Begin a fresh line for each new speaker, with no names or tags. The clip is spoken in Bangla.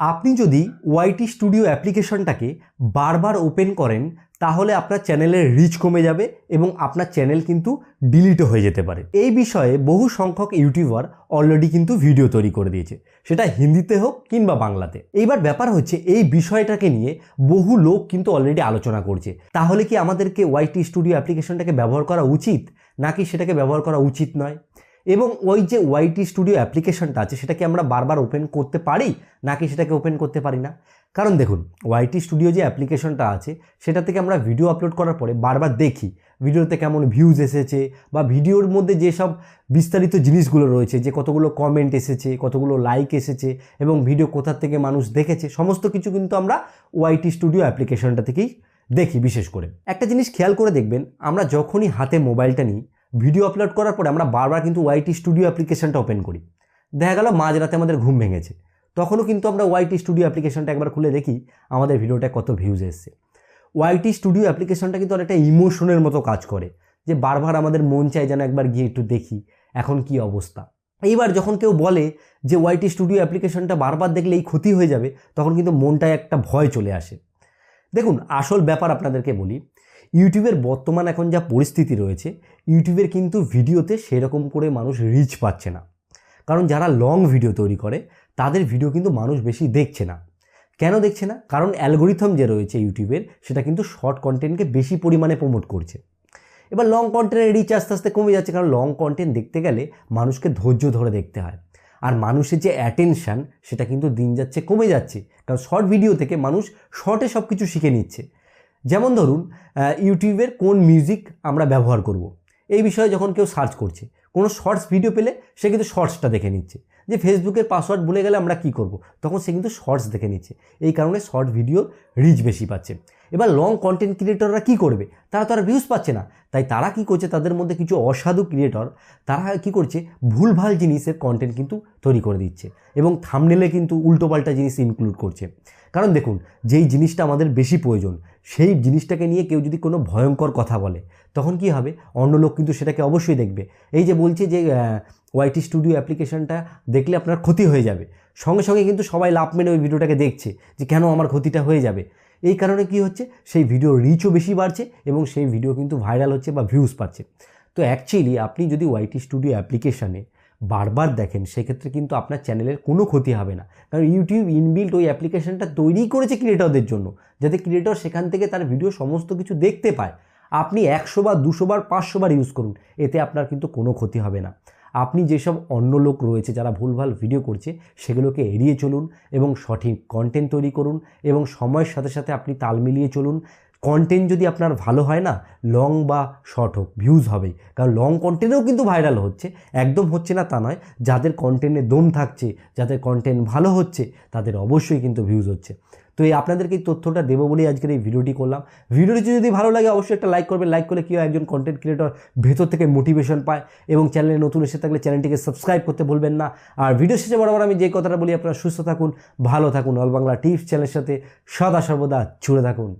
আপনি যদি ওয়াইটি স্টুডিও অ্যাপ্লিকেশনটাকে বারবার ওপেন করেন তাহলে আপনার চ্যানেলের রিচ কমে যাবে এবং আপনার চ্যানেল কিন্তু ডিলিটও হয়ে যেতে পারে। এই বিষয়ে বহু সংখ্যক ইউটিউবার অলরেডি কিন্তু ভিডিও তৈরি করে দিয়েছে, সেটা হিন্দিতে হোক কিংবা বাংলাতে। এইবার ব্যাপার হচ্ছে এই বিষয়টাকে নিয়ে বহু লোক কিন্তু অলরেডি আলোচনা করছে। তাহলে কি আমাদেরকে ওয়াইটি স্টুডিও অ্যাপ্লিকেশনটাকে ব্যবহার করা উচিত নাকি সেটাকে ব্যবহার করা উচিত নয়, এবং ওই যে ওয়াইটি স্টুডিও অ্যাপ্লিকেশনটা আছে সেটাকে আমরা বারবার ওপেন করতে পারি নাকি সেটাকে ওপেন করতে পারি না। কারণ দেখুন, ওয়াইটি স্টুডিও যে অ্যাপ্লিকেশনটা আছে সেটা থেকে আমরা ভিডিও আপলোড করার পরে বারবার দেখি ভিডিওতে কেমন ভিউজ এসেছে, বা ভিডিওর মধ্যে যেসব বিস্তারিত জিনিসগুলো রয়েছে, যে কতগুলো কমেন্ট এসেছে, কতগুলো লাইক এসেছে এবং ভিডিও কোথা থেকে মানুষ দেখেছে, সমস্ত কিছু কিন্তু আমরা ওয়াইটি স্টুডিও অ্যাপ্লিকেশনটা থেকেই দেখি। বিশেষ করে একটা জিনিস খেয়াল করে দেখবেন, আমরা যখনই হাতে মোবাইলটা নিই ভিডিও আপলোড করার পরে আমরা বারবার কিন্তু ওয়াইটি স্টুডিও অ্যাপ্লিকেশনটা ওপেন করি। দেখা গেল মাঝরাতে আমাদের ঘুম ভেঙেছে, তখনও কিন্তু আমরা ওয়াইটি স্টুডিও অ্যাপ্লিকেশনটা একবার খুলে দেখি আমাদের ভিডিওটা কত ভিউজ এসছে। ওয়াইটি স্টুডিও অ্যাপ্লিকেশনটা কিন্তু অনেকটা ইমোশনের মতো কাজ করে, যে বারবার আমাদের মন চায় যেন একবার গিয়ে একটু দেখি এখন কি অবস্থা। এইবার যখন কেউ বলে যে ওয়াইটি স্টুডিও অ্যাপ্লিকেশনটা বারবার দেখলে এই ক্ষতি হয়ে যাবে, তখন কিন্তু মনটায় একটা ভয় চলে আসে। দেখুন, আসল ব্যাপার আপনাদেরকে বলি, ইউটিউবের বর্তমান এখন যা পরিস্থিতি রয়েছে, ইউটিউবের কিন্তু ভিডিওতে সেরকম করে মানুষ রিচ পাচ্ছে না। কারণ যারা লং ভিডিও তৈরি করে তাদের ভিডিও কিন্তু মানুষ বেশি দেখছে না। কেন দেখছে না? কারণ অ্যালগোরিথম যে রয়েছে ইউটিউবের, সেটা কিন্তু শর্ট কন্টেন্টকে বেশি পরিমাণে প্রমোট করছে। এবার লং কন্টেন্টের রিচ আস্তে আস্তে কমে যাচ্ছে, কারণ লং কন্টেন্ট দেখতে গেলে মানুষকে ধৈর্য ধরে দেখতে হয়, আর মানুষের যে অ্যাটেনশান সেটা কিন্তু দিন যাচ্ছে কমে যাচ্ছে। কারণ শর্ট ভিডিও থেকে মানুষ শর্টে সব কিছু শিখে নিচ্ছে। যেমন ধরুন, ইউটিউবের কোন মিউজিক আমরা ব্যবহার করব, এই বিষয়ে যখন কেউ সার্চ করছে, কোনো শর্টস ভিডিও পেলে সে কিন্তু শর্টসটা দেখে নিচ্ছে। যে ফেসবুকের পাসওয়ার্ড ভুলে গেলে আমরা কি করব, তখন সে কিন্তু শর্টস দেখে নিচ্ছে। এই কারণে শর্ট ভিডিও রিচ বেশি পাচ্ছে। এবার লং কন্টেন্ট ক্রিয়েটররা কি করবে? তারা তো আর ভিউজ পাচ্ছে না, তাই তারা কি করছে, তাদের মধ্যে কিছু অসাধু ক্রিয়েটর তারা কি করছে, ভুলভাল জিনিসের কন্টেন্ট কিন্তু তৈরি করে দিচ্ছে এবং থাম্বনেলে কিন্তু উল্টোপাল্টা জিনিস ইনক্লুড করছে। কারণ দেখুন, যেই জিনিসটা আমাদের বেশি প্রয়োজন সেই জিনিসটাকে নিয়ে কেউ যদি কোনো ভয়ঙ্কর কথা বলে, তখন কি হবে, অন্য লোক কিন্তু সেটাকে অবশ্যই দেখবে। এই যে বলছে যে ওয়াইটি স্টুডিও অ্যাপ্লিকেশনটা দেখলে আপনার ক্ষতি হয়ে যাবে, সঙ্গে সঙ্গে কিন্তু সবাই লাভ মেনে ওই ভিডিওটাকে দেখছে যে কেন আমার ক্ষতিটা হয়ে যাবে। এই কারণে কি হচ্ছে, সেই ভিডিওর রিচও বেশি বাড়ছে এবং সেই ভিডিও কিন্তু ভাইরাল হচ্ছে বা ভিউজ পাচ্ছে। তো অ্যাকচুয়ালি আপনি যদি ওয়াইটি স্টুডিও অ্যাপ্লিকেশানে বারবার দেখেন, সেক্ষেত্রে কিন্তু আপনার চ্যানেলের কোনো ক্ষতি হবে না। কারণ ইউটিউব ইনবিল্ট ওই অ্যাপ্লিকেশনটা তৈরি করেছে ক্রিয়েটরদের জন্য, যাতে ক্রিয়েটর সেখান থেকে তার ভিডিও সমস্ত কিছু দেখতে পায়। আপনি 100 বার 200 বার 500 বার ইউজ করুন, এতে আপনার কিন্তু কোনো ক্ষতি হবে না। আপনি যেসব অন্য লোক রয়েছে যারা ভুলভাল ভিডিও করছে, সেগুলোকে এড়িয়ে চলুন এবং সঠিক কন্টেন্ট তৈরি করুন এবং সময়ের সাথে সাথে আপনি তাল মিলিয়ে চলুন। কন্টেন্ট যদি আপনার ভালো হয় না, লং বা শর্ট হোক, ভিউজ হবেই। কারণ লং কন্টেন্টেও কিন্তু ভাইরাল হচ্ছে, একদম হচ্ছে না তা নয়। যাদের কন্টেন্টে দম থাকছে, যাদের কন্টেন্ট ভালো হচ্ছে, তাদের অবশ্যই কিন্তু ভিউজ হচ্ছে। তো এই আপনাদেরকে এই তথ্যটা দেবো বলেই আজকের এই ভিডিওটি করলাম। ভিডিওটি যদি ভালো লাগে অবশ্যই একটা লাইক করবেন। লাইক করলে কী হয়, একজন কন্টেন্ট ক্রিয়েটর ভেতর থেকে মোটিভেশন পায় এবং চ্যানেলে নতুন এসে থাকলে চ্যানেলটিকে সাবস্ক্রাইব করতে ভুলবেন না। আর ভিডিও শেষে বরাবর আমি যে কথাটা বলি, আপনারা সুস্থ থাকুন, ভালো থাকুন, অল বাংলা টিপস চ্যানেলের সাথে সদা সর্বদা জুড়ে থাকুন।